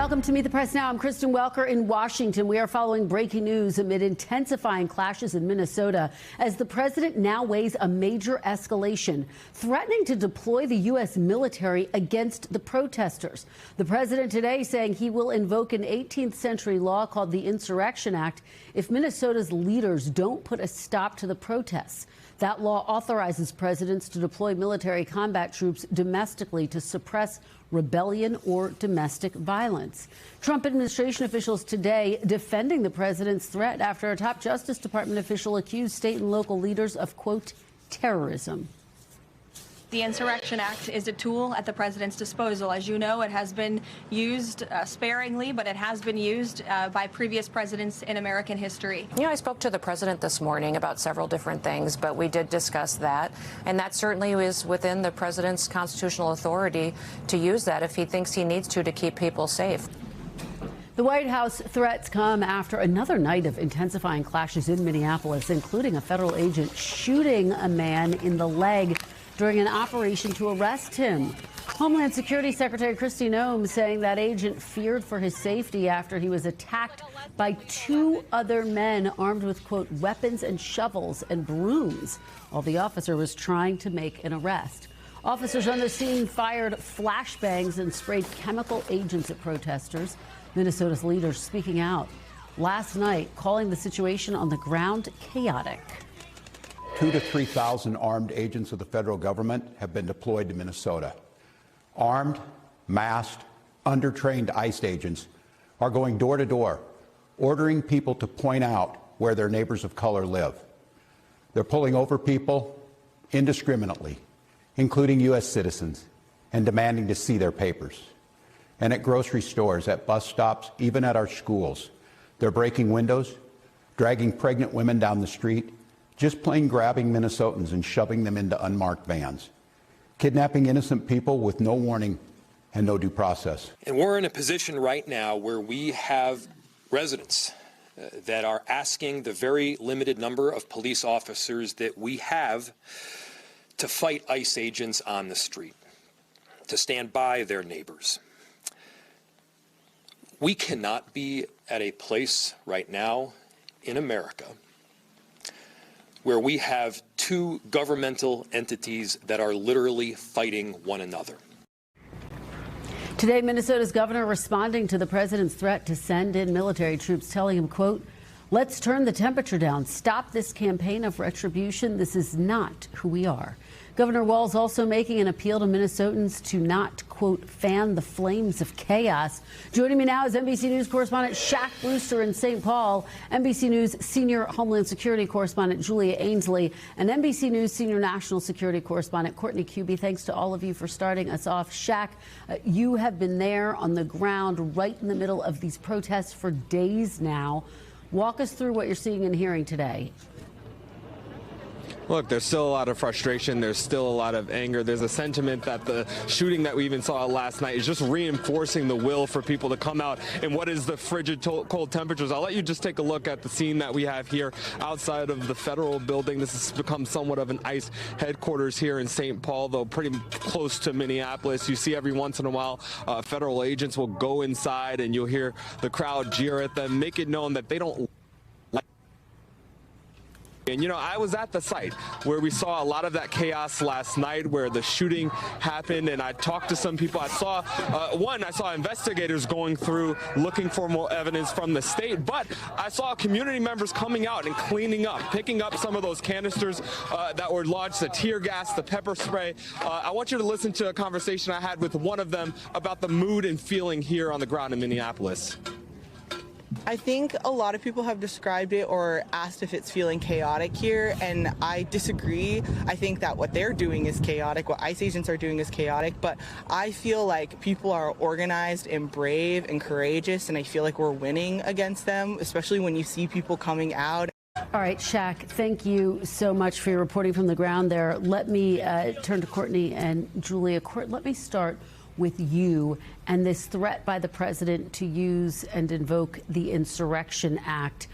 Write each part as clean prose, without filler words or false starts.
Welcome to Meet the Press Now. I'm Kristen Welker in Washington. We are following breaking news amid intensifying clashes in Minnesota as the president now weighs a major escalation, threatening to deploy the U.S. military against the protesters. The president today saying he will invoke an 18th century law called the Insurrection Act if Minnesota's leaders don't put a stop to the protests. That law authorizes presidents to deploy military combat troops domestically to suppress rebellion or domestic violence. Trump administration officials today defending the president's threat after a top Justice Department official accused state and local leaders of, quote, terrorism. The Insurrection Act is a tool at the president's disposal. As you know, it has been used sparingly, but it has been used by previous presidents in American history. You know, I spoke to the president this morning about several different things, but we did discuss that. And that certainly is within the president's constitutional authority to use that if he thinks he needs to keep people safe. The White House threats come after another night of intensifying clashes in Minneapolis, including a federal agent shooting a man in the leg during an operation to arrest him. Homeland Security Secretary Kristen Welker saying that agent feared for his safety after he was attacked by two other men armed with, quote, weapons and shovels and brooms while the officer was trying to make an arrest. Officers on the scene fired flashbangs and sprayed chemical agents at protesters. Minnesota's leaders speaking out last night, calling the situation on the ground chaotic. 2,000 to 3,000 armed agents of the federal government have been deployed to Minnesota. Armed, masked, undertrained ICE agents are going door to door, ordering people to point out where their neighbors of color live. They're pulling over people indiscriminately, including U.S. citizens, and demanding to see their papers. And at grocery stores, at bus stops, even at our schools, they're breaking windows, dragging pregnant women down the street, just plain grabbing Minnesotans and shoving them into unmarked vans, kidnapping innocent people with no warning and no due process. And we're in a position right now where we have residents that are asking the very limited number of police officers that we have to fight ICE agents on the street, to stand by their neighbors. We cannot be at a place right now in America where we have two governmental entities that are literally fighting one another. Today, Minnesota's governor responding to the president's threat to send in military troops, telling him, quote, let's turn the temperature down. Stop this campaign of retribution. This is not who we are. Governor Walz also making an appeal to Minnesotans to not, quote, fan the flames of chaos. Joining me now is NBC News correspondent Shaq Brewster in St. Paul, NBC News senior Homeland Security correspondent Julia Ainsley, and NBC News senior national security correspondent Courtney Kuby. Thanks to all of you for starting us off. Shaq, you have been there on the ground right in the middle of these protests for days now. Walk us through what you're seeing and hearing today. Look, there's still a lot of frustration. There's still a lot of anger. There's a sentiment that the shooting that we even saw last night is just reinforcing the will for people to come out in what is the frigid, cold temperatures. I'll let you just take a look at the scene that we have here outside of the federal building. This has become somewhat of an ICE headquarters here in St. Paul, though pretty close to Minneapolis. You see every once in a while federal agents will go inside and you'll hear the crowd jeer at them, make it known that they don't. And, you know, I was at the site where we saw a lot of that chaos last night where the shooting happened, and I talked to some people. I saw, I saw investigators going through looking for more evidence from the state, but I saw community members coming out and cleaning up, picking up some of those canisters that were lodged, the tear gas, the pepper spray. I want you to listen to a conversation I had with one of them about the mood and feeling here on the ground in Minneapolis. I think a lot of people have described it or asked if it's feeling chaotic here, and I disagree. I think that what they're doing is chaotic, what ICE agents are doing is chaotic, but I feel like people are organized and brave and courageous, and I feel like we're winning against them, especially when you see people coming out. All right, Shaq, thank you so much for your reporting from the ground there. Let me turn to Courtney and Julia. Let me start with you and this threat by the president to use and invoke the Insurrection Act.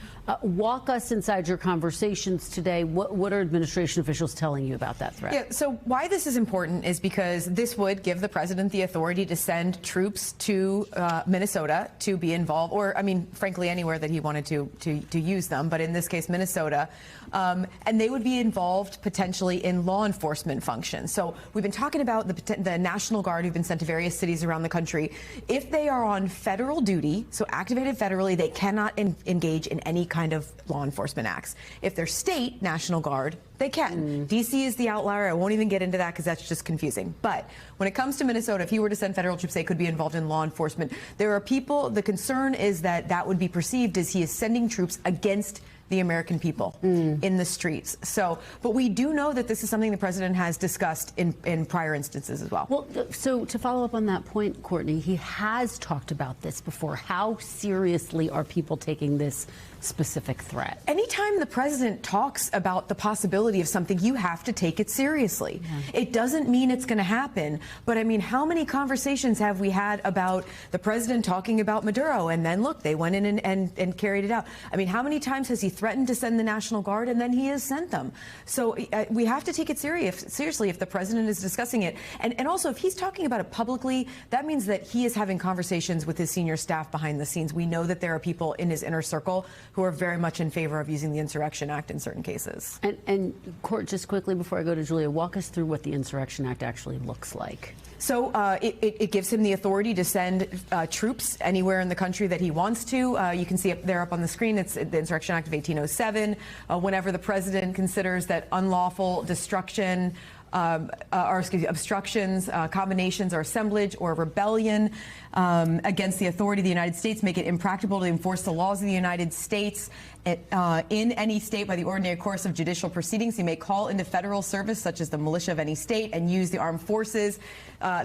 Walk us inside your conversations today. What are administration officials telling you about that threat? Yeah, so why this is important is because this would give the president the authority to send troops to Minnesota to be involved, or, I mean, frankly, anywhere that he wanted to use them, but in this case, Minnesota. And they would be involved potentially in law enforcement functions. So we've been talking about the National Guard who've been sent to various cities around the country. If they are on federal duty, so activated federally, they cannot engage in any kind of law enforcement acts. If they're state National Guard, they can. D.C. is the outlier. I won't even get into that because that's just confusing. But when it comes to Minnesota, if he were to send federal troops, they could be involved in law enforcement. There are people, the concern is that that would be perceived as he is sending troops against the American people in the streets. So, but we do know that this is something the president has discussed in prior instances as well. Well, so to follow up on that point, Courtney, he has talked about this before. How seriously are people taking this specific threat? Anytime the president talks about the possibility of something, you have to take it seriously. Yeah. It doesn't mean it's going to happen, but I mean, how many conversations have we had about the president talking about Maduro, and then look, they went in and carried it out? I mean, how many times has he threatened to send the National Guard, and then he has sent them? So we have to take it seriously if the president is discussing it. And also, if he's talking about it publicly, that means that he is having conversations with his senior staff behind the scenes. We know that there are people in his inner circle who are very much in favor of using the Insurrection Act in certain cases. And Court, just quickly before I go to Julia, walk us through what the Insurrection Act actually looks like. So it gives him the authority to send troops anywhere in the country that he wants to. You can see up there up on the screen, it's the Insurrection Act of 1807. Whenever the president considers that unlawful destruction, obstructions, combinations, or assemblage or rebellion against the authority of the United States make it impracticable to enforce the laws of the United States in any state by the ordinary course of judicial proceedings. He may call into federal service, such as the militia of any state, and use the armed forces.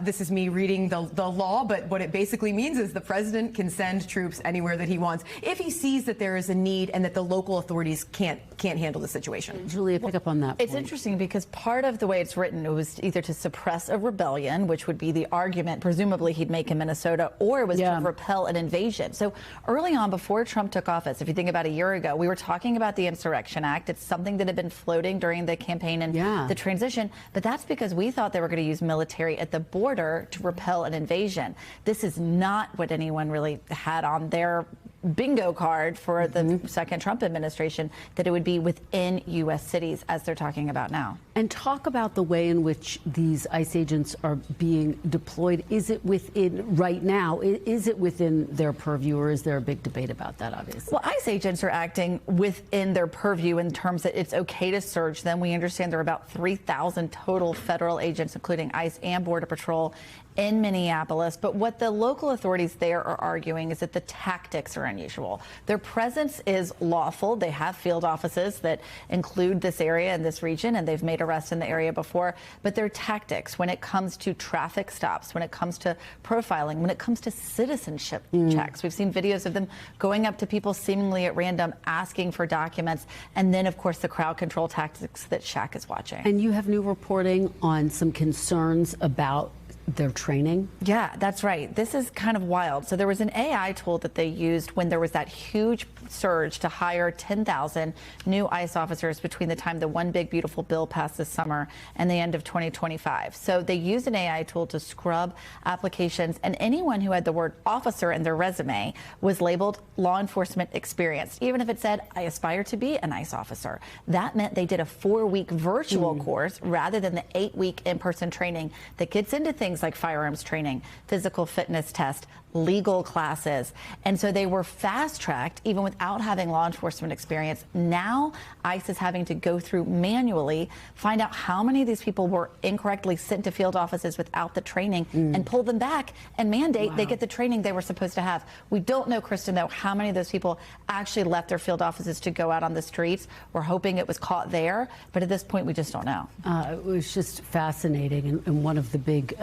This is me reading the law, but what it basically means is the president can send troops anywhere that he wants if he sees that there is a need and that the local authorities can't handle the situation. Julia, pick up on that point. It's interesting because part of the way it's written, it was either to suppress a rebellion, which would be the argument presumably he'd make in Minnesota, or it was to repel an invasion. So early on, before Trump took office, if you think about a year ago, we were talking about the Insurrection Act. It's something that had been floating during the campaign and the transition, but that's because we thought they were going to use military at the border to repel an invasion. This is not what anyone really had on their bingo card for the second Trump administration, that it would be within U.S. cities, as they're talking about now. And talk about the way in which these ICE agents are being deployed. Is it within, right now, is it within their purview, or is there a big debate about that, obviously? Well, ICE agents are acting within their purview in terms that it's okay to search them. We understand there are about 3,000 total federal agents, including ICE and Border Patrol, in Minneapolis. But what the local authorities there are arguing is that the tactics are unusual. Their presence is lawful. They have field offices that include this area and this region, and they've made arrests in the area before. But their tactics, when it comes to traffic stops, when it comes to profiling, when it comes to citizenship checks, we've seen videos of them going up to people seemingly at random, asking for documents, and then, of course, the crowd control tactics that Shaq is watching. And you have new reporting on some concerns about their training? Yeah, that's right. This is kind of wild. So there was an AI tool that they used when there was that huge surge to hire 10,000 new ICE officers between the time the One Big Beautiful Bill passed this summer and the end of 2025. So they used an AI tool to scrub applications, and anyone who had the word officer in their resume was labeled law enforcement experienced, even if it said, I aspire to be an ICE officer. That meant they did a 4-week virtual course rather than the 8-week in-person training that gets into things like firearms training, physical fitness test, legal classes. And so they were fast-tracked even without having law enforcement experience. Now ICE is having to go through manually, find out how many of these people were incorrectly sent to field offices without the training and pull them back and mandate they get the training they were supposed to have. We don't know, Kristen, though, how many of those people actually left their field offices to go out on the streets. We're hoping it was caught there, but at this point we just don't know. It was just fascinating, and one of the big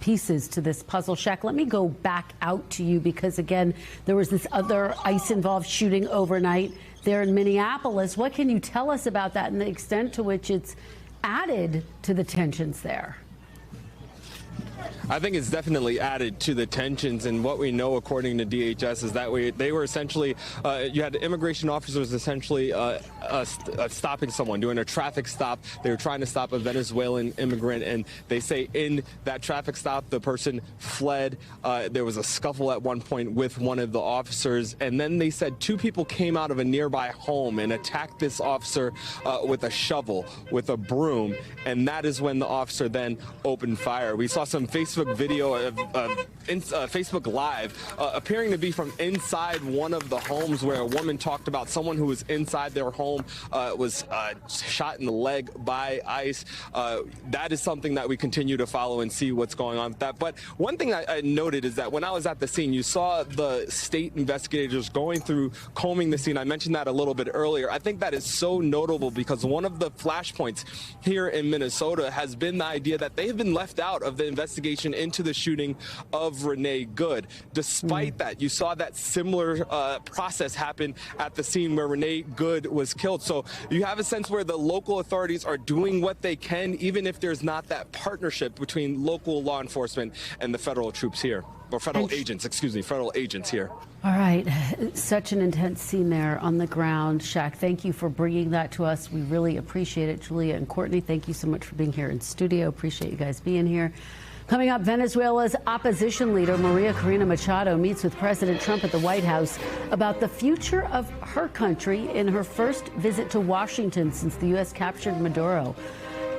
pieces to this puzzle. Shaq, let me go back out to you, because again, there was this other ICE-involved shooting overnight there in Minneapolis. What can you tell us about that and the extent to which it's added to the tensions there? I think it's definitely added to the tensions, and what we know, according to DHS, is that they were essentially, you had immigration officers essentially stopping someone, doing a traffic stop. They were trying to stop a Venezuelan immigrant, and they say in that traffic stop, the person fled. There was a scuffle at one point with one of the officers, and then they said two people came out of a nearby home and attacked this officer with a shovel, with a broom, and that is when the officer then opened fire. We saw some Facebook video of Facebook Live appearing to be from inside one of the homes, where a woman talked about someone who was inside their home was shot in the leg by ICE. That is something that we continue to follow and see what's going on with that. But one thing I noted is that when I was at the scene, you saw the state investigators going through, combing the scene. I mentioned that a little bit earlier. I think that is so notable because one of the flashpoints here in Minnesota has been the idea that they have been left out of the investigation into the shooting of Renee Good. Despite that, you saw that similar process happen at the scene where Renee Good was killed. So you have a sense where the local authorities are doing what they can, even if there's not that partnership between local law enforcement and the federal troops here, or federal agents, excuse me, federal agents here. All right. Such an intense scene there on the ground. Shaq, thank you for bringing that to us. We really appreciate it. Julia and Courtney, thank you so much for being here in studio. Appreciate you guys being here. Coming up, Venezuela's opposition leader, María Corina Machado, meets with President Trump at the White House about the future of her country in her first visit to Washington since the U.S. captured Maduro.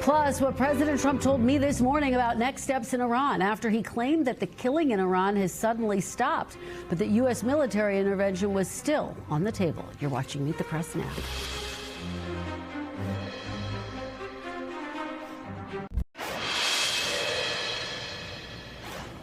Plus, what President Trump told me this morning about next steps in Iran after he claimed that the killing in Iran has suddenly stopped, but that U.S. military intervention was still on the table. You're watching Meet the Press now.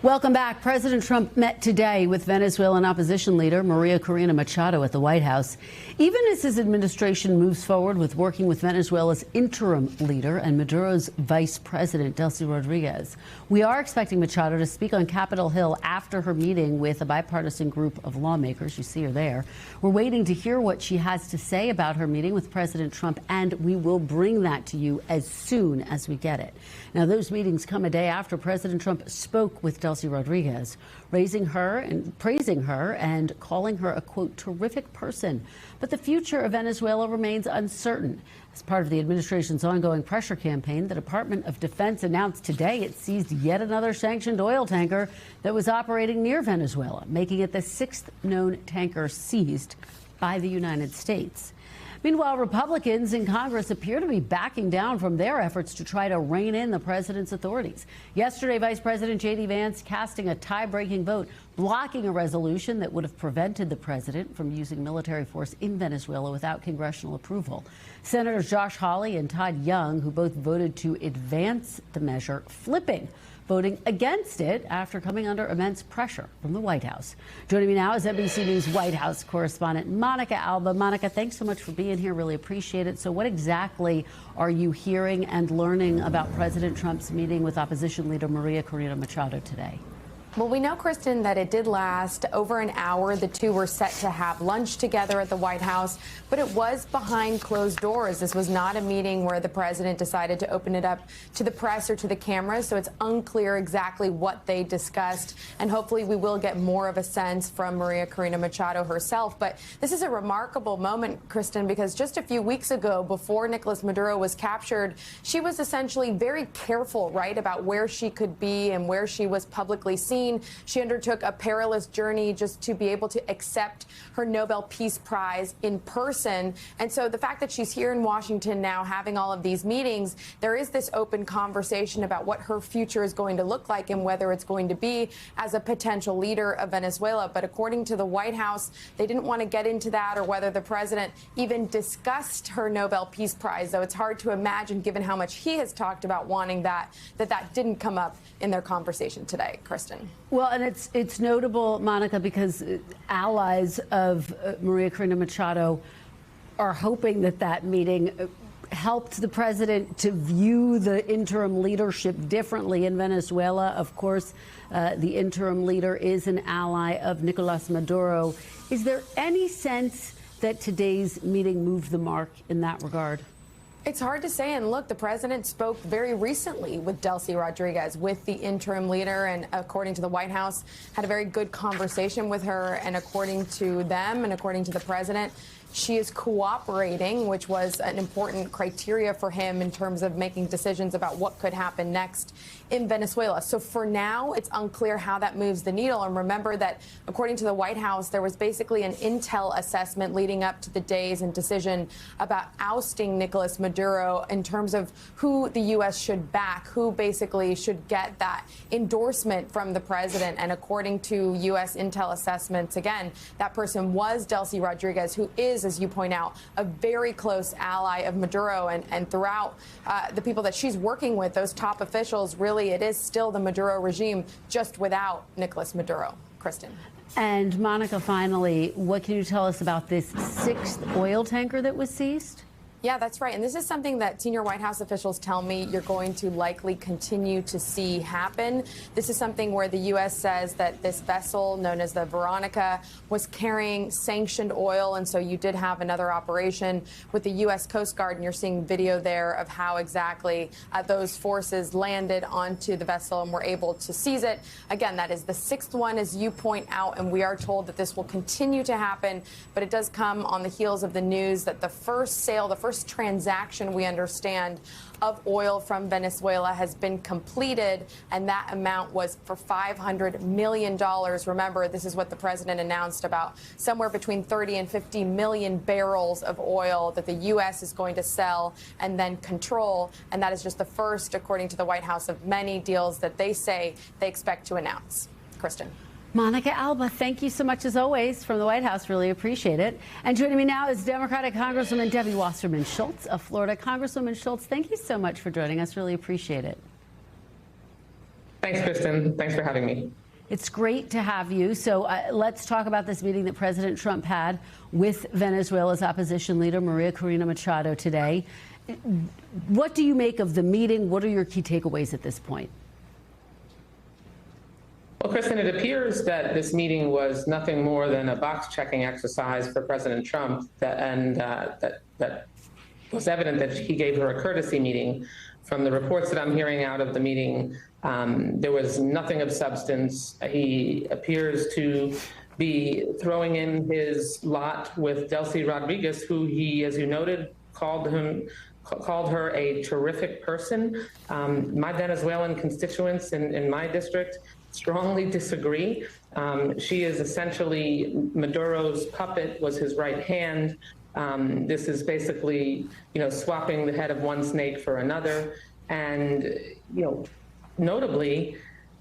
Welcome back. President Trump met today with Venezuelan opposition leader María Corina Machado at the White House. Even as his administration moves forward with working with Venezuela's interim leader and Maduro's vice president, Delcy Rodriguez, we are expecting Machado to speak on Capitol Hill after her meeting with a bipartisan group of lawmakers. You see her there. We're waiting to hear what she has to say about her meeting with President Trump, and we will bring that to you as soon as we get it. Now, those meetings come a day after President Trump spoke with Delcy Rodriguez, praising her and calling her a, quote, terrific person. But the future of Venezuela remains uncertain. As part of the administration's ongoing pressure campaign, the Department of Defense announced today it seized yet another sanctioned oil tanker that was operating near Venezuela, making it the sixth known tanker seized by the United States. Meanwhile, Republicans in Congress appear to be backing down from their efforts to try to rein in the president's authorities. Yesterday, Vice President J.D. Vance casting a tie-breaking vote, blocking a resolution that would have prevented the president from using military force in Venezuela without congressional approval. Senators Josh Hawley and Todd Young, who both voted to advance the measure, flipping, voting against it after coming under immense pressure from the White House. Joining me now is NBC News White House correspondent Monica Alba. Monica, thanks so much for being here. Really appreciate it. So what exactly are you hearing and learning about President Trump's meeting with opposition leader María Corina Machado today? Well, we know, Kristen, that it did last over an hour. The two were set to have lunch together at the White House, but it was behind closed doors. This was not a meeting where the president decided to open it up to the press or to the cameras, so it's unclear exactly what they discussed, and hopefully we will get more of a sense from María Corina Machado herself. But this is a remarkable moment, Kristen, because just a few weeks ago, before Nicolas Maduro was captured, she was essentially very careful, right, about where she could be and where she was publicly seen. She undertook a perilous journey just to be able to accept her Nobel Peace Prize in person. And so the fact that she's here in Washington now having all of these meetings, there is this open conversation about what her future is going to look like and whether it's going to be as a potential leader of Venezuela. But according to the White House, they didn't want to get into that or whether the president even discussed her Nobel Peace Prize, though it's hard to imagine, given how much he has talked about wanting that didn't come up in their conversation today. Kristen. Well, and it's notable, Monica, because allies of María Corina Machado are hoping that meeting helped the president to view the interim leadership differently in Venezuela. Of course, the interim leader is an ally of Nicolas Maduro. Is there any sense that today's meeting moved the mark in that regard? It's hard to say. And look, the president spoke very recently with Delcy Rodriguez, with the interim leader, and according to the White House, had a very good conversation with her. And according to them and according to the president, she is cooperating, which was an important criteria for him in terms of making decisions about what could happen next in Venezuela. So for now, it's unclear how that moves the needle. And remember that, according to the White House, there was basically an intel assessment leading up to the days and decision about ousting Nicolas Maduro in terms of who the U.S. should back, who basically should get that endorsement from the president. And according to U.S. intel assessments, again, that person was Delcy Rodriguez, who is, as you point out, a very close ally of Maduro. And throughout the people that she's working with, those top officials, really, it is still the Maduro regime, just without Nicolas Maduro. Kristen. And Monica, finally, what can you tell us about this 6th oil tanker that was seized? Yeah, that's right. And this is something that senior White House officials tell me you're going to likely continue to see happen. This is something where the U.S. says that this vessel, known as the Veronica, was carrying sanctioned oil. And so you did have another operation with the U.S. Coast Guard. And you're seeing video there of how exactly those forces landed onto the vessel and were able to seize it. Again, that is the 6th one, as you point out. And we are told that this will continue to happen. But it does come on the heels of the news that the first sale, the first transaction, we understand, of oil from Venezuela has been completed, and that amount was for $500 million. Remember, this is what the president announced about somewhere between 30 and 50 million barrels of oil that the U.S. is going to sell and then control, and that is just the first, according to the White House, of many deals that they say they expect to announce. Kristen. Monica Alba, thank you so much, as always, from the White House. Really appreciate it. And joining me now is Democratic Congresswoman Debbie Wasserman Schultz of Florida. Congresswoman Schultz, thank you so much for joining us. Really appreciate it. Thanks, Kristen. Thanks for having me. It's great to have you. So let's talk about this meeting that President Trump had with Venezuela's opposition leader, María Corina Machado, today. What do you make of the meeting? What are your key takeaways at this point? Well, Kristen, it appears that this meeting was nothing more than a box-checking exercise for President Trump, that was evident that he gave her a courtesy meeting. From the reports that I'm hearing out of the meeting, there was nothing of substance. He appears to be throwing in his lot with Delcy Rodriguez, who he, as you noted, called her a terrific person. My Venezuelan constituents in my district strongly disagree. She is essentially Maduro's puppet, was his right hand. This is basically, swapping the head of one snake for another. And, notably,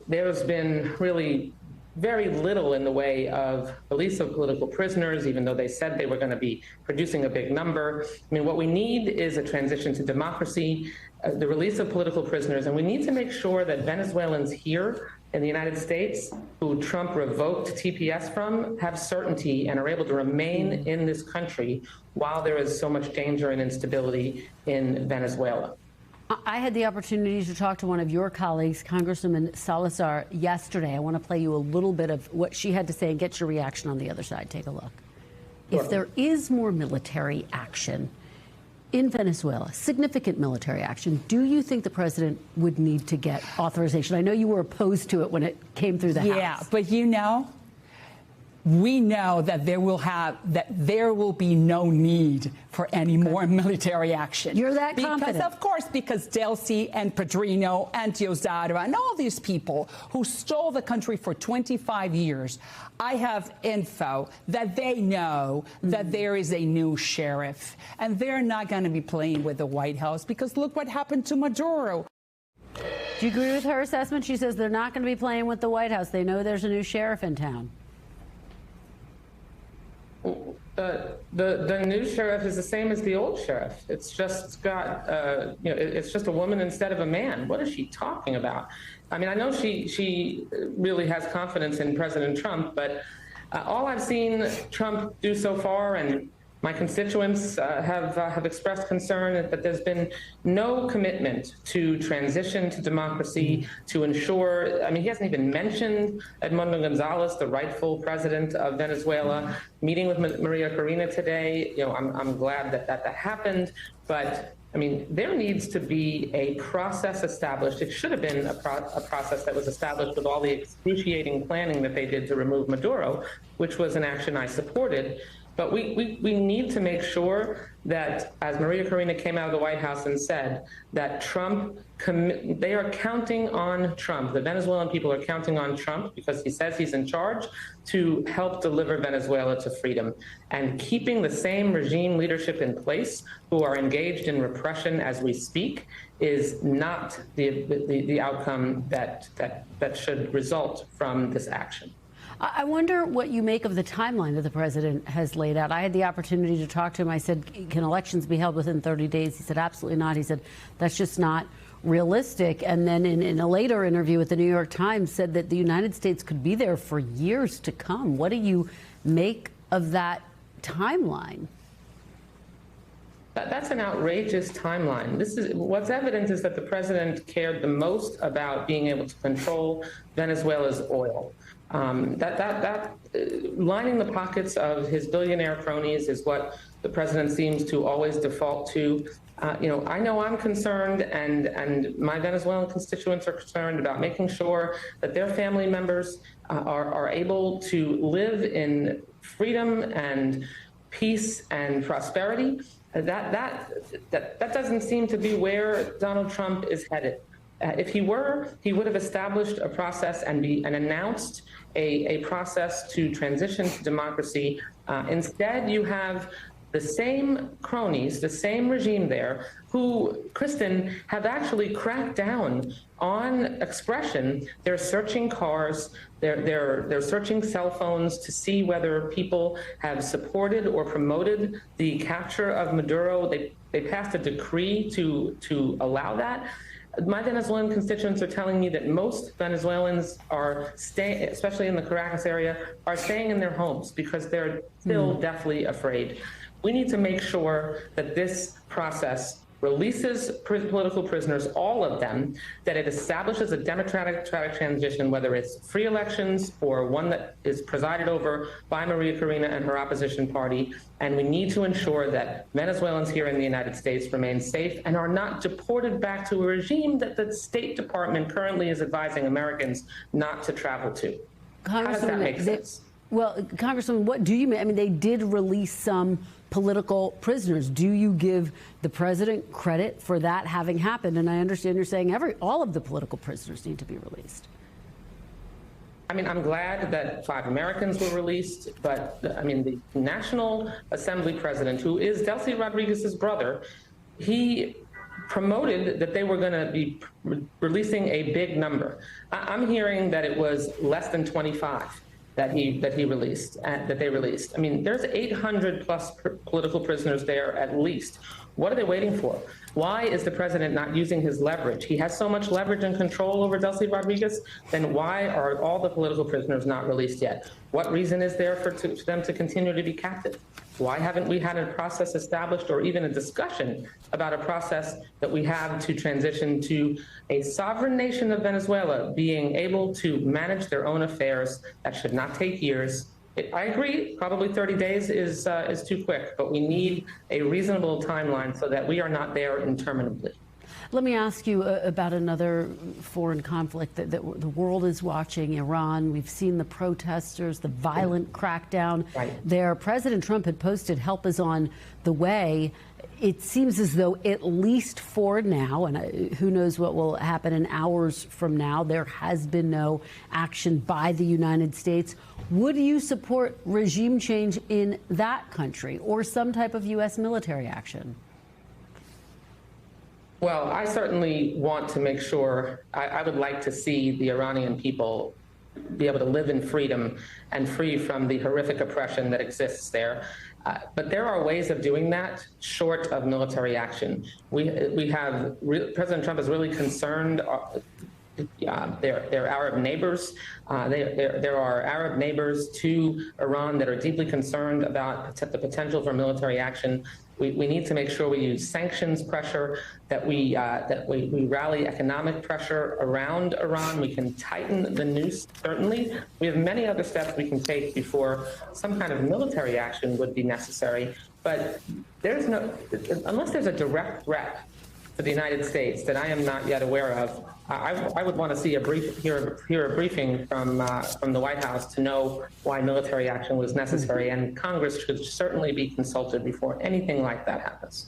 there's been really very little in the way of release of political prisoners, even though they said they were going to be producing a big number. I mean, what we need is a transition to democracy, the release of political prisoners, and we need to make sure that Venezuelans here in the United States, who Trump revoked TPS from, have certainty and are able to remain in this country while there is so much danger and instability in Venezuela. I had the opportunity to talk to one of your colleagues, Congresswoman Salazar, yesterday. I want to play you a little bit of what she had to say and get your reaction on the other side. Take a look. Sure. If there is more military action in Venezuela, significant military action, do you think the president would need to get authorization? I know you were opposed to it when it came through the House. Yeah, but we know that there will be no need for any more military action. You're that confident? Of course, because Delcy and Padrino and Diosdado and all these people who stole the country for 25 years, I have info that they know that there is a new sheriff, and they're not going to be playing with the White House, because look what happened to Maduro. Do you agree with her assessment? She says they're not going to be playing with the White House. They know there's a new sheriff in town. The new sheriff is the same as the old sheriff. It's just got, it's just a woman instead of a man. What is she talking about? I mean, I know she really has confidence in President Trump, but all I've seen Trump do so far, and My constituents have expressed concern that there's been no commitment to transition to democracy, to ensure, I mean, he hasn't even mentioned Edmundo Gonzalez, the rightful president of Venezuela. Meeting with Maria Corina today, you know, I'm glad that happened, but I mean, there needs to be a process established. It should have been a process that was established with all the excruciating planning that they did to remove Maduro, which was an action I supported. But we need to make sure that, as Maria Corina came out of the White House and said, that they are counting on Trump. The Venezuelan people are counting on Trump because he says he's in charge to help deliver Venezuela to freedom. And keeping the same regime leadership in place who are engaged in repression as we speak is not the outcome that should result from this action. I wonder what you make of the timeline that the president has laid out. I had the opportunity to talk to him. I said, can elections be held within 30 days? He said, absolutely not. He said, that's just not realistic. And then in a later interview with the New York Times said that the United States could be there for years to come. What do you make of that timeline? That's an outrageous timeline. What's evident is that the president cared the most about being able to control Venezuela's oil. Lining the pockets of his billionaire cronies is what the president seems to always default to. You know, I know I'm concerned, and my Venezuelan constituents are concerned about making sure that their family members are able to live in freedom and peace and prosperity. That doesn't seem to be where Donald Trump is headed. If he were, he would have established a process and announced a process to transition to democracy. Instead, you have the same cronies, the same regime there, who, Kristen, have actually cracked down on expression. They're searching cars, they're searching cell phones to see whether people have supported or promoted the capture of Maduro. They passed a decree to allow that. My Venezuelan constituents are telling me that most Venezuelans are staying, especially in the Caracas area, are staying in their homes because they're still deathly afraid. We need to make sure that this process releases political prisoners, all of them, that it establishes a democratic transition, whether it's free elections or one that is presided over by Maria Corina and her opposition party. And we need to ensure that Venezuelans here in the United States remain safe and are not deported back to a regime that the State Department currently is advising Americans not to travel to. How does that make sense? Well, Congresswoman, what do you mean? I mean, they did release some political prisoners. Do you give the president credit for that having happened? And I understand you're saying all of the political prisoners need to be released. I mean, I'm glad that 5 Americans were released, but I mean, the National Assembly president, who is Delcy Rodriguez's brother, he promoted that they were going to be releasing a big number. I'm hearing that it was less than 25. That they released. I mean, there's 800 plus political prisoners there at least. What are they waiting for? Why is the president not using his leverage? He has so much leverage and control over Delcy Rodriguez. Then why are all the political prisoners not released yet? What reason is there for them to continue to be captive? Why haven't we had a process established or even a discussion about a process that we have to transition to a sovereign nation of Venezuela being able to manage their own affairs? That should not take years. I agree, probably 30 days is too quick, but we need a reasonable timeline so that we are not there interminably. Let me ask you about another foreign conflict that the world is watching, Iran. We've seen the protesters, the violent crackdown there. President Trump had posted help is on the way. It seems as though at least for now, and who knows what will happen in hours from now, there has been no action by the United States. Would you support regime change in that country or some type of U.S. military action? Well, I certainly want to make sure, I would like to see the Iranian people be able to live in freedom and free from the horrific oppression that exists there. But there are ways of doing that short of military action. President Trump is really concerned their Arab neighbors. There are Arab neighbors to Iran that are deeply concerned about the potential for military action. We need to make sure we use sanctions pressure, that we rally economic pressure around Iran. We can tighten the noose, certainly. We have many other steps we can take before some kind of military action would be necessary. But unless there's a direct threat for the United States that I am not yet aware of, I would want to see hear a briefing from the White House to know why military action was necessary, and Congress should certainly be consulted before anything like that happens.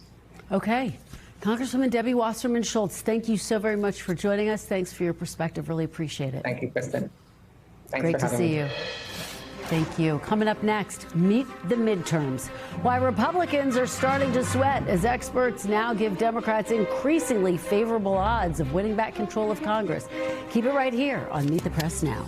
Okay. Congresswoman Debbie Wasserman Schultz, thank you so very much for joining us. Thanks for your perspective. Really appreciate it. Thank you, Kristen. Thanks Great for to having see me. you. Thank you. Coming up next, meet the midterms. Why Republicans are starting to sweat as experts now give Democrats increasingly favorable odds of winning back control of Congress. Keep it right here on Meet the Press Now.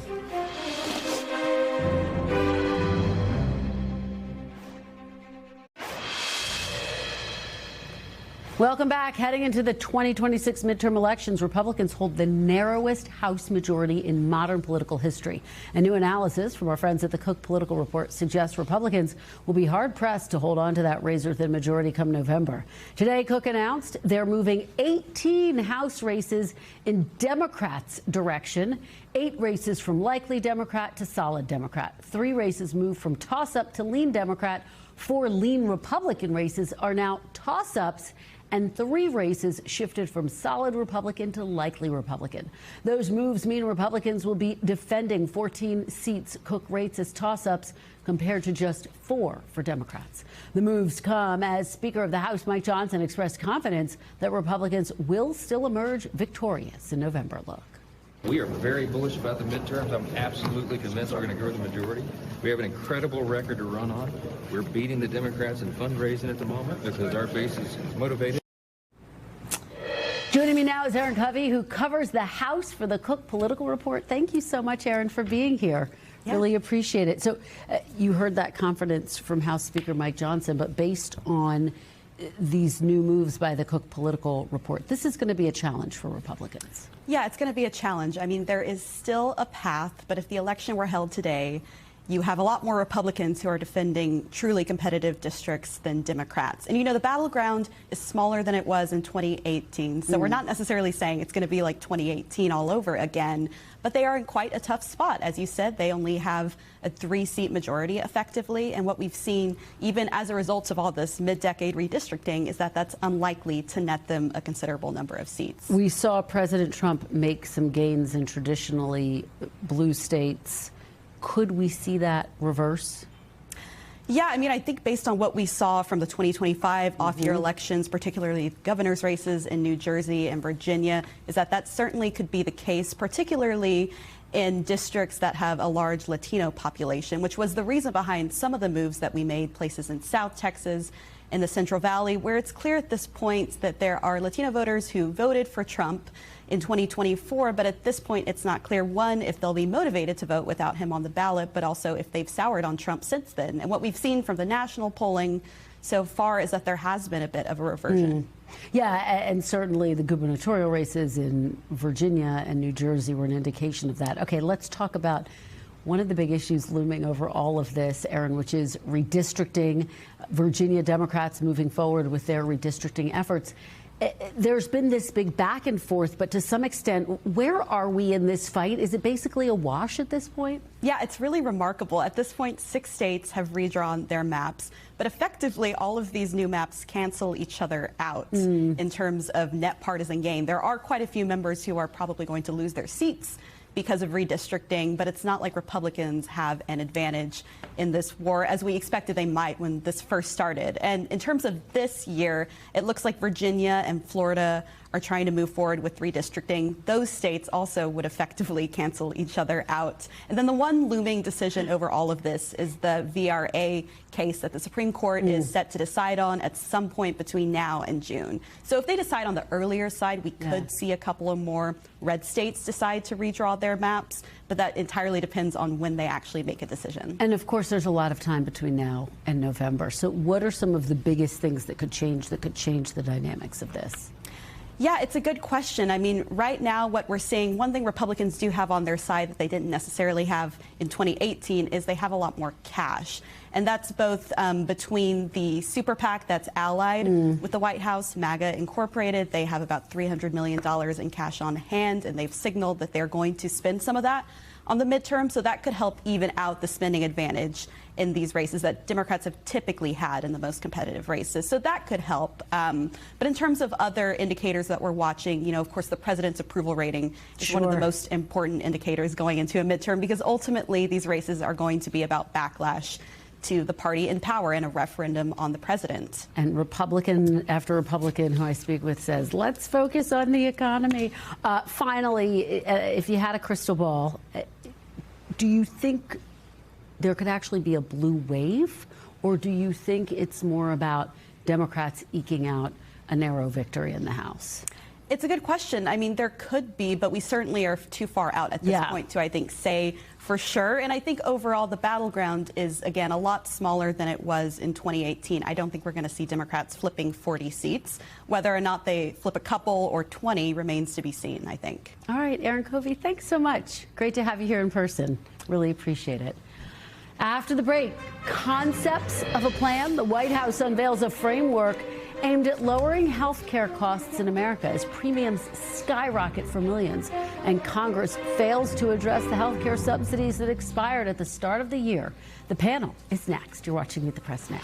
Welcome back. Heading into the 2026 midterm elections, Republicans hold the narrowest House majority in modern political history. A new analysis from our friends at the Cook Political Report suggests Republicans will be hard-pressed to hold on to that razor-thin majority come November. Today, Cook announced they're moving 18 House races in Democrats' direction, 8 races from likely Democrat to solid Democrat. 3 races moved from toss-up to lean Democrat. 4 lean Republican races are now toss-ups, and 3 races shifted from solid Republican to likely Republican. Those moves mean Republicans will be defending 14 seats Cook rates as toss-ups compared to just 4 for Democrats. The moves come as Speaker of the House Mike Johnson expressed confidence that Republicans will still emerge victorious in November. Look. We are very bullish about the midterms. I'm absolutely convinced we're going to grow the majority. We have an incredible record to run on. We're beating the Democrats in fundraising at the moment because our base is motivated. Joining me now is Aaron Covey, who covers the House for the Cook Political Report. Thank you so much, Aaron, for being here. Yeah. Really appreciate it. So you heard that confidence from House Speaker Mike Johnson, but based on these new moves by the Cook Political Report, this is going to be a challenge for Republicans. Yeah, it's going to be a challenge. I mean, there is still a path, but if the election were held today, you have a lot more Republicans who are defending truly competitive districts than Democrats. And, you know, the battleground is smaller than it was in 2018. So we're not necessarily saying it's going to be like 2018 all over again, but they are in quite a tough spot. As you said, they only have a 3-seat majority effectively. And what we've seen, even as a result of all this mid-decade redistricting, is that that's unlikely to net them a considerable number of seats. We saw President Trump make some gains in traditionally blue states. Could we see that reverse? Yeah, I mean, I think based on what we saw from the 2025 off-year elections, particularly governor's races in New Jersey and Virginia, is that certainly could be the case, particularly in districts that have a large Latino population, which was the reason behind some of the moves that we made, places in South Texas, in the Central Valley, where it's clear at this point that there are Latino voters who voted for Trump in 2024, but at this point it's not clear, one, if they'll be motivated to vote without him on the ballot, but also if they've soured on Trump since then. And what we've seen from the national polling so far is that there has been a bit of a reversion. Yeah, and certainly the gubernatorial races in Virginia and New Jersey were an indication of that. Okay, let's talk about one of the big issues looming over all of this, Aaron, which is redistricting. Virginia Democrats moving forward with their redistricting efforts. There's been this big back and forth, but to some extent, where are we in this fight? Is it basically a wash at this point? Yeah, it's really remarkable. At this point, 6 states have redrawn their maps, but effectively all of these new maps cancel each other out in terms of net partisan gain. There are quite a few members who are probably going to lose their seats because of redistricting, but it's not like Republicans have an advantage in this war as we expected they might when this first started. And in terms of this year, it looks like Virginia and Florida are trying to move forward with redistricting. Those states also would effectively cancel each other out. And then the one looming decision over all of this is the VRA case that the Supreme Court is set to decide on at some point between now and June. So if they decide on the earlier side, we could see a couple of more red states decide to redraw their maps, but that entirely depends on when they actually make a decision. And of course, there's a lot of time between now and November. So what are some of the biggest things that could change the dynamics of this? Yeah, it's a good question. I mean, right now what we're seeing, one thing Republicans do have on their side that they didn't necessarily have in 2018 is they have a lot more cash. And that's both between the super PAC that's allied with the White House, MAGA Incorporated. They have about $300 million in cash on hand, and they've signaled that they're going to spend some of that on the midterm. So that could help even out the spending advantage in these races that Democrats have typically had in the most competitive races. So that could help. But in terms of other indicators that we're watching, you know, of course, the president's approval rating is one of the most important indicators going into a midterm, because ultimately these races are going to be about backlash to the party in power in a referendum on the president. And Republican after Republican who I speak with says, let's focus on the economy. Finally, if you had a crystal ball, do you think there could actually be a blue wave, or do you think it's more about Democrats eking out a narrow victory in the House? It's a good question. I mean, there could be, but we certainly are too far out at this point to, I think, say for sure. And I think overall the battleground is, again, a lot smaller than it was in 2018. I don't think we're going to see Democrats flipping 40 seats. Whether or not they flip a couple or 20 remains to be seen, I think. All right, Erin Covey, thanks so much. Great to have you here in person. Really appreciate it. After the break, concepts of a plan. The White House unveils a framework aimed at lowering health care costs in America as premiums skyrocket for millions, and Congress fails to address the health care subsidies that expired at the start of the year. The panel is next. You're watching Meet the Press Now.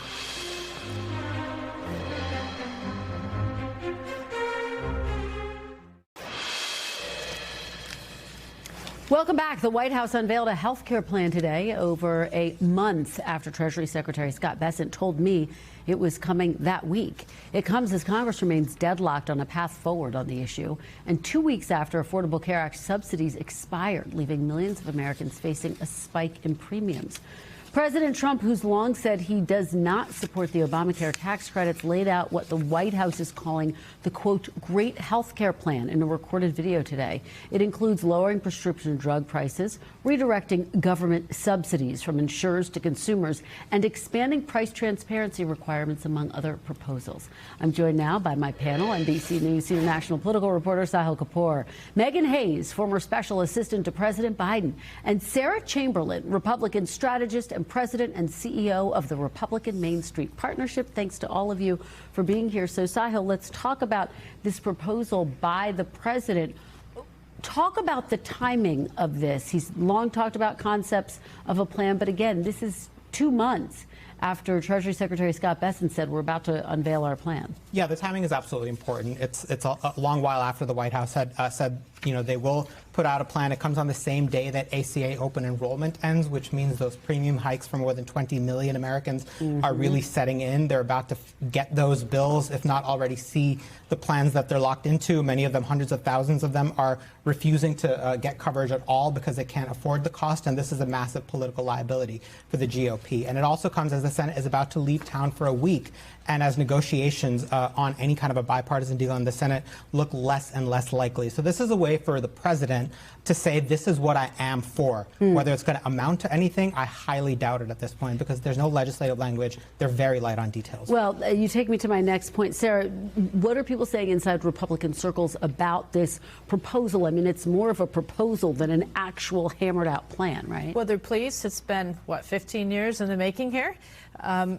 Welcome back. The White House unveiled a health care plan today, over a month after Treasury Secretary Scott Bessent told me it was coming that week. It comes as Congress remains deadlocked on a path forward on the issue, and 2 weeks after Affordable Care Act subsidies expired, leaving millions of Americans facing a spike in premiums. President Trump, who's long said he does not support the Obamacare tax credits, laid out what the White House is calling the, quote, great health care plan in a recorded video today. It includes lowering prescription drug prices, redirecting government subsidies from insurers to consumers, and expanding price transparency requirements, among other proposals. I'm joined now by my panel, NBC News senior national political reporter Sahil Kapoor, Megan Hayes, former special assistant to President Biden, and Sarah Chamberlain, Republican strategist and president and CEO of the Republican Main Street Partnership. Thanks to all of you for being here. So, Sahil, let's talk about this proposal by the president. Talk about the timing of this. He's long talked about concepts of a plan, but again, this is 2 months after Treasury Secretary Scott Bessent said we're about to unveil our plan. Yeah, the timing is absolutely important. It's a long while after the White House had said, you know, they will put out a plan. It comes on the same day that ACA open enrollment ends, which means those premium hikes for more than 20 million Americans are really setting in. They're about to get those bills, if not already see the plans that they're locked into. Many of them, hundreds of thousands of them, are refusing to get coverage at all because they can't afford the cost. And this is a massive political liability for the GOP. And it also comes as the Senate is about to leave town for a week, and as negotiations on any kind of a bipartisan deal in the Senate look less and less likely. So this is a way for the president to say, this is what I am for. Whether it's going to amount to anything, I highly doubt it at this point, because there's no legislative language. They're very light on details. Well, you take me to my next point. Sarah, what are people saying inside Republican circles about this proposal? I mean, it's more of a proposal than an actual hammered out plan, right? Well, they're pleased. It's been, what, 15 years in the making here?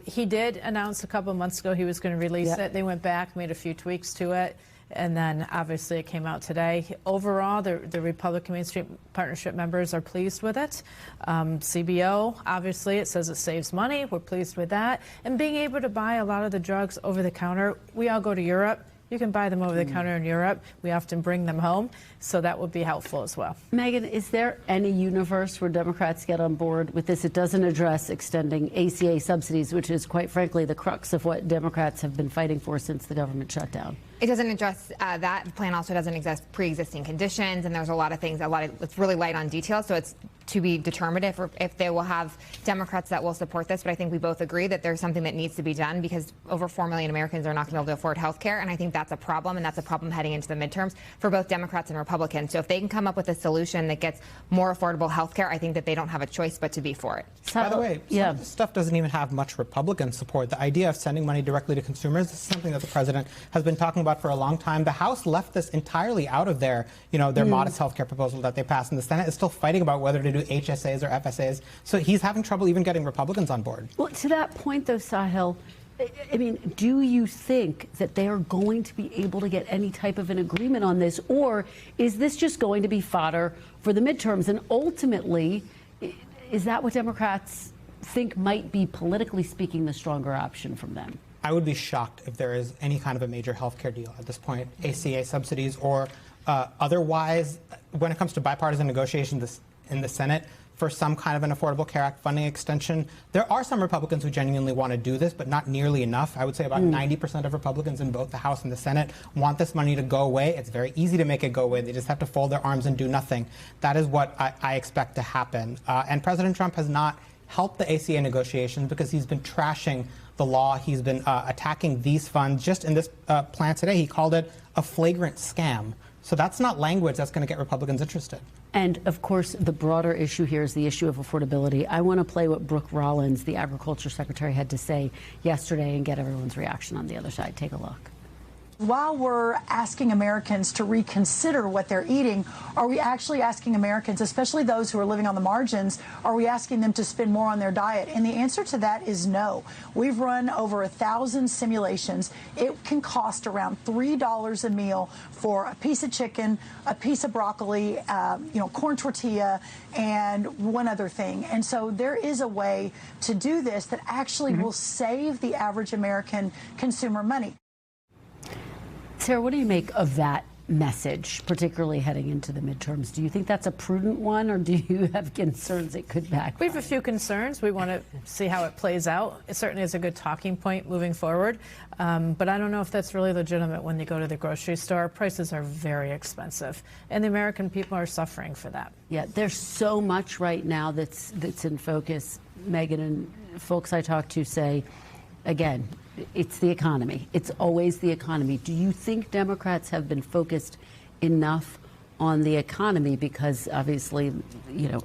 He did announce a couple of months ago he was going to release it. They went back, made a few tweaks to it, and then obviously it came out today. Overall, the Republican Main Street Partnership members are pleased with it. CBO, obviously, it says it saves money. We're pleased with that. And being able to buy a lot of the drugs over the counter. We all go to Europe. You can buy them over the counter in Europe. We often bring them home, so that would be helpful as well. Megan, is there any universe where Democrats get on board with this? It doesn't address extending ACA subsidies, which is, quite frankly, the crux of what Democrats have been fighting for since the government shutdown. It doesn't address that. The plan also doesn't address pre-existing conditions, and there's a lot of things, it's really light on details, so it's to be determined if they will have Democrats that will support this. But I think we both agree that there's something that needs to be done because over 4 million Americans are not going to be able to afford health care. And I think that's a problem, and that's a problem heading into the midterms for both Democrats and Republicans. So if they can come up with a solution that gets more affordable health care, I think that they don't have a choice but to be for it. By the way, some of this stuff doesn't even have much Republican support. The idea of sending money directly to consumers is something that the president has been talking about for a long time. The House left this entirely out of their modest health care proposal that they passed, and the Senate is still fighting about whether to do HSAs or FSAs. So he's having trouble even getting Republicans on board. Well, to that point, though, Sahil, I mean, do you think that they are going to be able to get any type of an agreement on this, or is this just going to be fodder for the midterms? And ultimately, is that what Democrats think might be, politically speaking, the stronger option from them? I would be shocked if there is any kind of a major health care deal at this point, ACA subsidies or otherwise. When it comes to bipartisan negotiations in the Senate for some kind of an Affordable Care Act funding extension, there are some Republicans who genuinely want to do this, but not nearly enough. I would say about 90% of Republicans in both the House and the Senate want this money to go away. It's very easy to make it go away. They just have to fold their arms and do nothing. That is what I expect to happen. And President Trump has not helped the ACA negotiations because he's been trashing the law. He's been attacking these funds. Just in this plan today, he called it a flagrant scam. So that's not language that's going to get Republicans interested. And, of course, the broader issue here is the issue of affordability. I want to play what Brooke Rollins, the Agriculture Secretary, had to say yesterday and get everyone's reaction on the other side. Take a look. While we're asking Americans to reconsider what they're eating, are we actually asking Americans, especially those who are living on the margins, are we asking them to spend more on their diet? And the answer to that is no. We've run over 1,000 simulations. It can cost around $3 a meal for a piece of chicken, a piece of broccoli, corn tortilla, and one other thing. And so there is a way to do this that actually will save the average American consumer money. Sarah, what do you make of that message, particularly heading into the midterms? Do you think that's a prudent one, or do you have concerns it could backfire? We have a few concerns. We want to see how it plays out. It certainly is a good talking point moving forward, but I don't know if that's really legitimate when you go to the grocery store. Prices are very expensive, and the American people are suffering for that. Yeah, there's so much right now that's in focus, Megan, and folks I talk to say, again, it's the economy. It's always the economy. Do you think Democrats have been focused enough on the economy? Because obviously,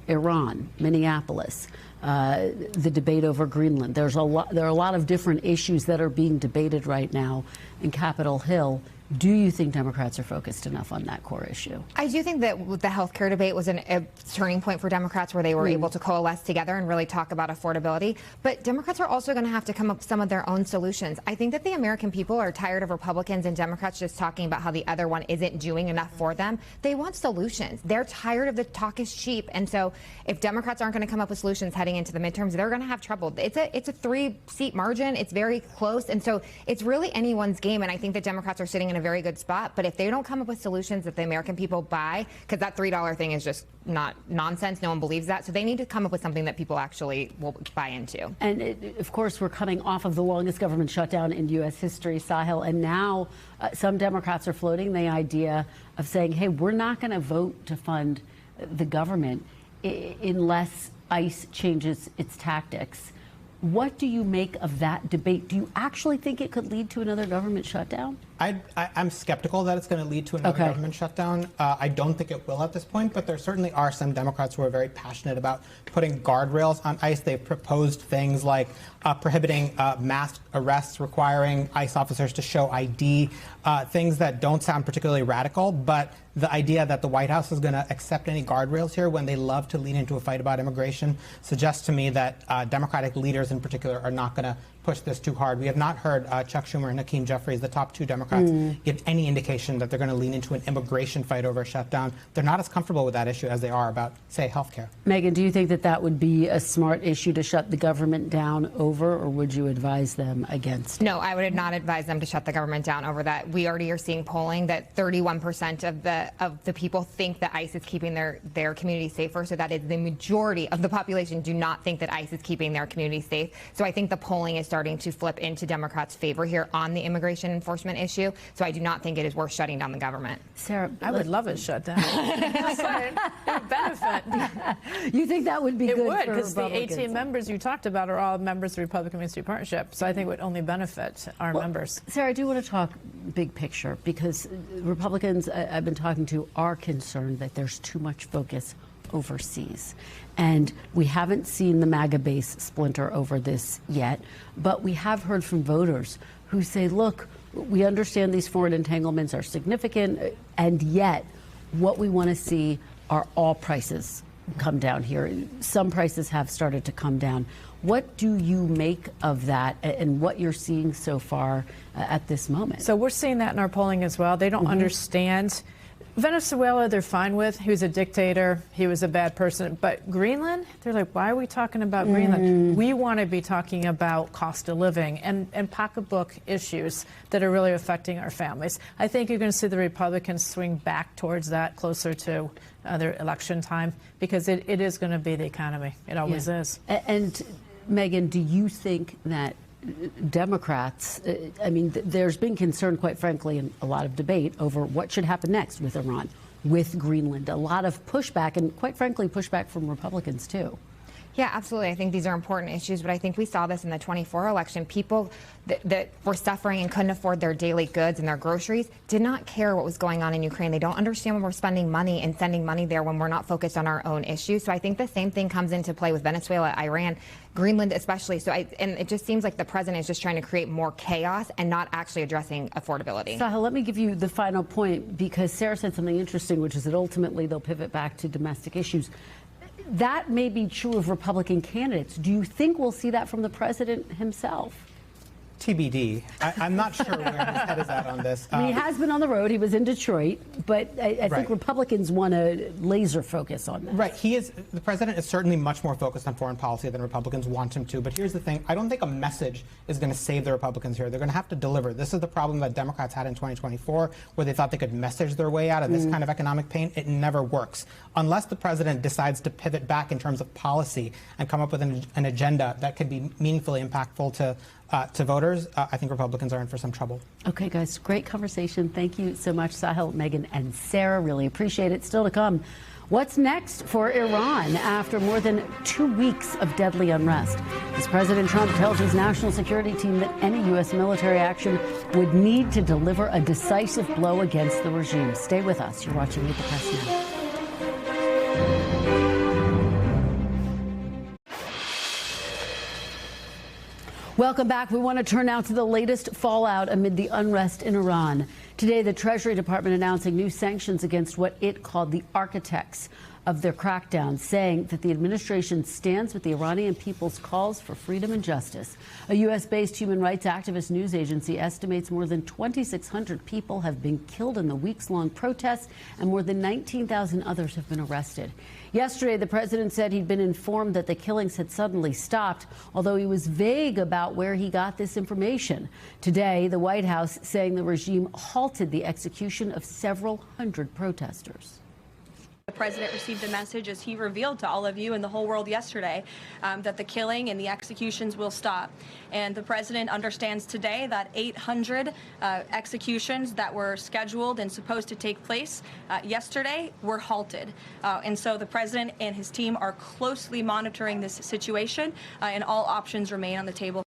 Iran, Minneapolis, the debate over Greenland. There are a lot of different issues that are being debated right now in Capitol Hill. Do you think Democrats are focused enough on that core issue? I do think that the health care debate was a turning point for Democrats where they were able to coalesce together and really talk about affordability. But Democrats are also going to have to come up with some of their own solutions. I think that the American people are tired of Republicans and Democrats just talking about how the other one isn't doing enough for them. They want solutions. They're tired of the talk is cheap. And so if Democrats aren't going to come up with solutions heading into the midterms, they're going to have trouble. It's a 3-seat margin. It's very close. And so it's really anyone's game. And I think that Democrats are sitting in a very good spot. But if they don't come up with solutions that the American people buy, because that $3 thing is just not nonsense, no one believes that. So they need to come up with something that people actually will buy into. And of course, we're coming off of the longest government shutdown in U.S. history, Sahil. And now some Democrats are floating the idea of saying, hey, we're not going to vote to fund the government unless ICE changes its tactics. What do you make of that debate? Do you actually think it could lead to another government shutdown? I'm skeptical that it's going to lead to another government shutdown. I don't think it will at this point, but there certainly are some Democrats who are very passionate about putting guardrails on ICE. They've proposed things like prohibiting mass arrests, requiring ICE officers to show ID, things that don't sound particularly radical, but the idea that the White House is going to accept any guardrails here when they love to lean into a fight about immigration suggests to me that Democratic leaders in particular are not going to push this too hard. We have not heard Chuck Schumer and Hakeem Jeffries, the top two Democrats, give any indication that they're going to lean into an immigration fight over a shutdown. They're not as comfortable with that issue as they are about, say, health care. Megan, do you think that that would be a smart issue to shut the government down over, or would you advise them against? No, I would not advise them to shut the government down over that. We already are seeing polling that 31% of the people think that ICE is keeping their community safer. So that is the majority of the population do not think that ICE is keeping their community safe. So I think the polling is starting to flip into Democrats' favor here on the immigration enforcement issue. So I do not think it is worth shutting down the government. Sarah, I would love it shut down. It would benefit. You think that would be it good would, for because the Republicans? 18 members you talked about are all members of the Republican Ministry Partnership. So I think it would only benefit our members. Sarah, I do want to talk big picture, because Republicans I've been talking to are concerned that there's too much focus overseas. And we haven't seen the MAGA base splinter over this yet, but we have heard from voters who say, look, we understand these foreign entanglements are significant, and yet what we want to see are all prices come down here. Some prices have started to come down. What do you make of that and what you're seeing so far at this moment? So we're seeing that in our polling as well. They don't understand. Venezuela, they're fine with. He was a dictator. He was a bad person. But Greenland, they're like, why are we talking about Greenland? We want to be talking about cost of living and pocketbook issues that are really affecting our families. I think you're going to see the Republicans swing back towards that closer to their election time, because it is going to be the economy. It always is. And Megan, do you think that Democrats, I mean, there's been concern, quite frankly, and a lot of debate over what should happen next with Iran, with Greenland, a lot of pushback, and quite frankly, pushback from Republicans, too. Yeah, absolutely. I think these are important issues, but I think we saw this in the 24 election. People that were suffering and couldn't afford their daily goods and their groceries did not care what was going on in Ukraine. They don't understand when we're spending money and sending money there when we're not focused on our own issues. So I think the same thing comes into play with Venezuela, Iran, Greenland especially. So and it just seems like the president is just trying to create more chaos and not actually addressing affordability. Sahel, let me give you the final point, because Sarah said something interesting, which is that ultimately they'll pivot back to domestic issues. That may be true of Republican candidates. Do you think we'll see that from the president himself? TBD. I'm not sure where his head is at on this. I mean, he has been on the road. He was in Detroit, but I think Republicans want to laser focus on that. Right. The president is certainly much more focused on foreign policy than Republicans want him to. But here's the thing. I don't think a message is going to save the Republicans here. They're going to have to deliver. This is the problem that Democrats had in 2024, where they thought they could message their way out of this kind of economic pain. It never works. Unless the president decides to pivot back in terms of policy and come up with an agenda that could be meaningfully impactful to voters, I think Republicans are in for some trouble. Okay, guys, great conversation. Thank you so much, Sahel, Megan, and Sarah. Really appreciate it. Still to come, what's next for Iran after more than 2 weeks of deadly unrest? As President Trump tells his national security team that any U.S. military action would need to deliver a decisive blow against the regime. Stay with us. You're watching Meet the Press Now. Welcome back. We want to turn now to the latest fallout amid the unrest in Iran. Today, the Treasury Department announcing new sanctions against what it called the architects of their crackdown, saying that the administration stands with the Iranian people's calls for freedom and justice. A U.S.-based human rights activist news agency estimates more than 2,600 people have been killed in the weeks-long protests, and more than 19,000 others have been arrested. Yesterday, the president said he'd been informed that the killings had suddenly stopped, although he was vague about where he got this information. Today, the White House saying the regime halted the execution of several hundred protesters. The president received a message, as he revealed to all of you and the whole world yesterday, that the killing and the executions will stop. And the president understands today that 800 executions that were scheduled and supposed to take place yesterday were halted. And so the president and his team are closely monitoring this situation, and all options remain on the table.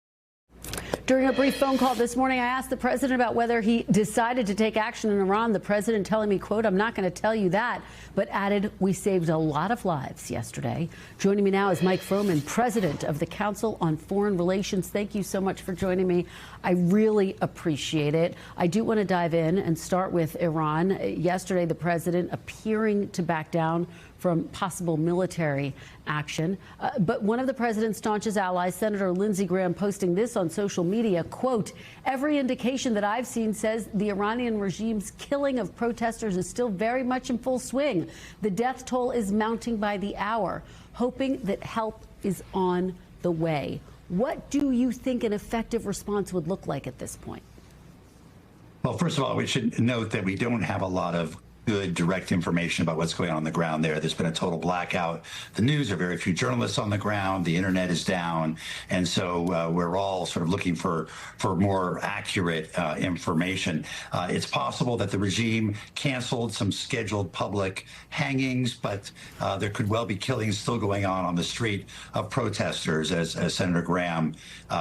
During a brief phone call this morning, I asked the president about whether he decided to take action in Iran. The president telling me, quote, "I'm not going to tell you that," but added, "We saved a lot of lives yesterday." Joining me now is Mike Froman, president of the Council on Foreign Relations. Thank you so much for joining me. I really appreciate it. I do want to dive in and start with Iran. Yesterday, the president appearing to back down from possible military action. But one of the president's staunchest allies, Senator Lindsey Graham, posting this on social media, quote, "Every indication that I've seen says the Iranian regime's killing of protesters is still very much in full swing. The death toll is mounting by the hour, hoping that help is on the way." What do you think an effective response would look like at this point? Well, first of all, we should note that we don't have a lot of good direct information about what's going on the ground there. There's been a total blackout. The news are very few journalists on the ground. The internet is down. And so we're all sort of looking for more accurate information. It's possible that the regime canceled some scheduled public hangings, but there could well be killings still going on the street of protesters, as Senator Graham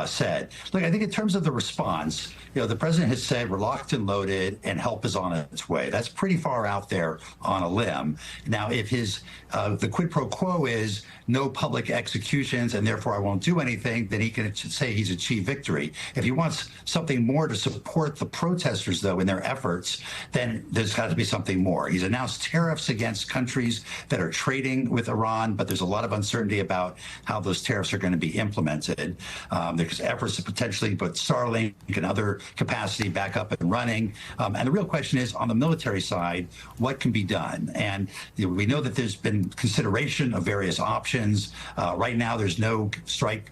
said. Look, I think in terms of the response, the president has said we're locked and loaded and help is on its way. That's pretty far out there on a limb. Now, if the quid pro quo is no public executions and therefore I won't do anything, then he can say he's achieved victory. If he wants something more to support the protesters, though, in their efforts, then there's got to be something more. He's announced tariffs against countries that are trading with Iran, but there's a lot of uncertainty about how those tariffs are going to be implemented. There's efforts to potentially put Starlink and other capacity back up and running. And the real question is, on the military side, what can be done? And we know that there's been consideration of various options. Right now, there's no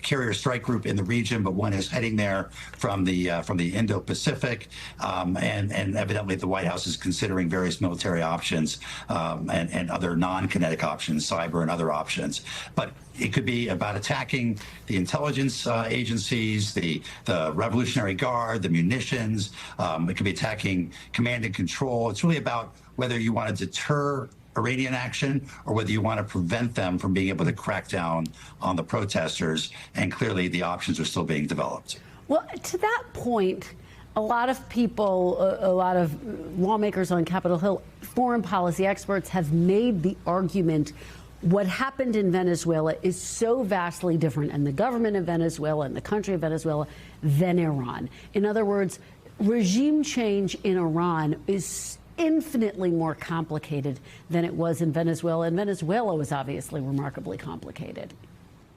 carrier strike group in the region, but one is heading there from the Indo-Pacific. And evidently, the White House is considering various military options and other non-kinetic options, cyber and other options. But it could be about attacking the intelligence agencies, the Revolutionary Guard, the munitions. It could be attacking command and control. It's really about whether you want to deter Iranian action or whether you want to prevent them from being able to crack down on the protesters. And clearly, the options are still being developed. Well, to that point, a lot of people, a lot of lawmakers on Capitol Hill, foreign policy experts have made the argument what happened in Venezuela is so vastly different, and the government of Venezuela and the country of Venezuela, than Iran. In other words, regime change in Iran is infinitely more complicated than it was in Venezuela, and Venezuela was obviously remarkably complicated.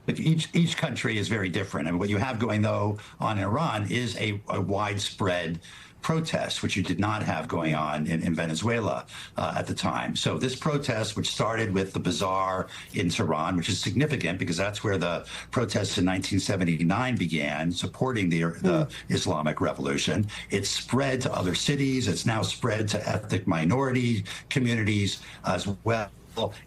But each country is very different. And what you have going, though, on Iran is a widespread protest, which you did not have going on in Venezuela at the time. So this protest, which started with the bazaar in Tehran, which is significant because that's where the protests in 1979 began, supporting the Islamic Revolution. It spread to other cities. It's now spread to ethnic minority communities as well.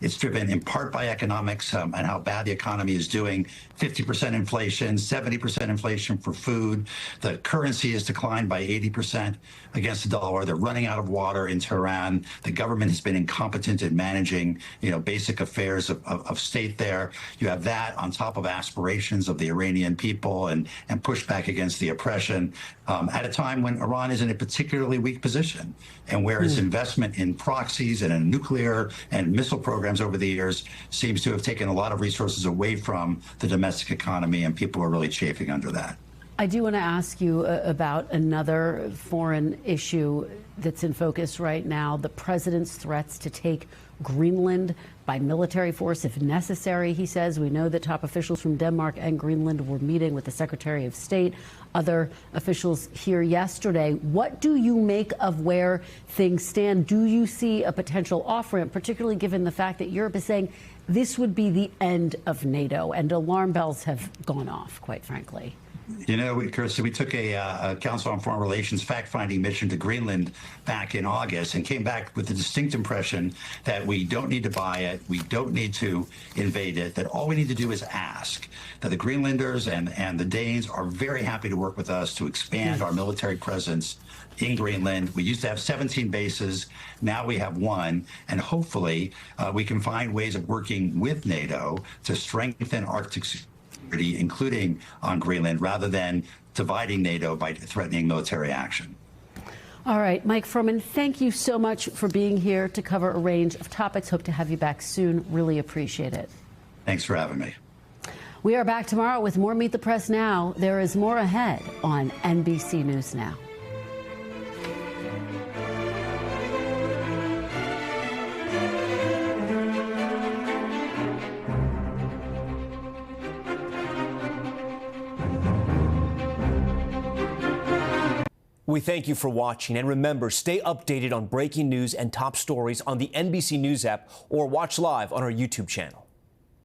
It's driven in part by economics and how bad the economy is doing. 50% inflation, 70% inflation for food. The currency has declined by 80% against the dollar. They're running out of water in Tehran. The government has been incompetent in managing, basic affairs of state there. You have that on top of aspirations of the Iranian people and pushback against the oppression at a time when Iran is in a particularly weak position and where its investment in proxies and in nuclear and missile programs over the years seems to have taken a lot of resources away from the domestic economy, and people are really chafing under that. I do want to ask you about another foreign issue that's in focus right now, the president's threats to take Greenland by military force if necessary, he says. We know that top officials from Denmark and Greenland were meeting with the Secretary of State, other officials here yesterday. What do you make of where things stand? Do you see a potential off-ramp, particularly given the fact that Europe is saying this would be the end of NATO, and alarm bells have gone off, quite frankly? Kirsten, we took a Council on Foreign Relations fact-finding mission to Greenland back in August and came back with the distinct impression that we don't need to buy it, we don't need to invade it, that all we need to do is ask. That the Greenlanders and the Danes are very happy to work with us to expand our military presence in Greenland. We used to have 17 bases. Now we have 1. And hopefully we can find ways of working with NATO to strengthen Arctic security, including on Greenland, rather than dividing NATO by threatening military action. All right, Mike Furman, thank you so much for being here to cover a range of topics. Hope to have you back soon. Really appreciate it. Thanks for having me. We are back tomorrow with more Meet the Press Now. There is more ahead on NBC News Now. We thank you for watching, and remember, stay updated on breaking news and top stories on the NBC News app or watch live on our YouTube channel.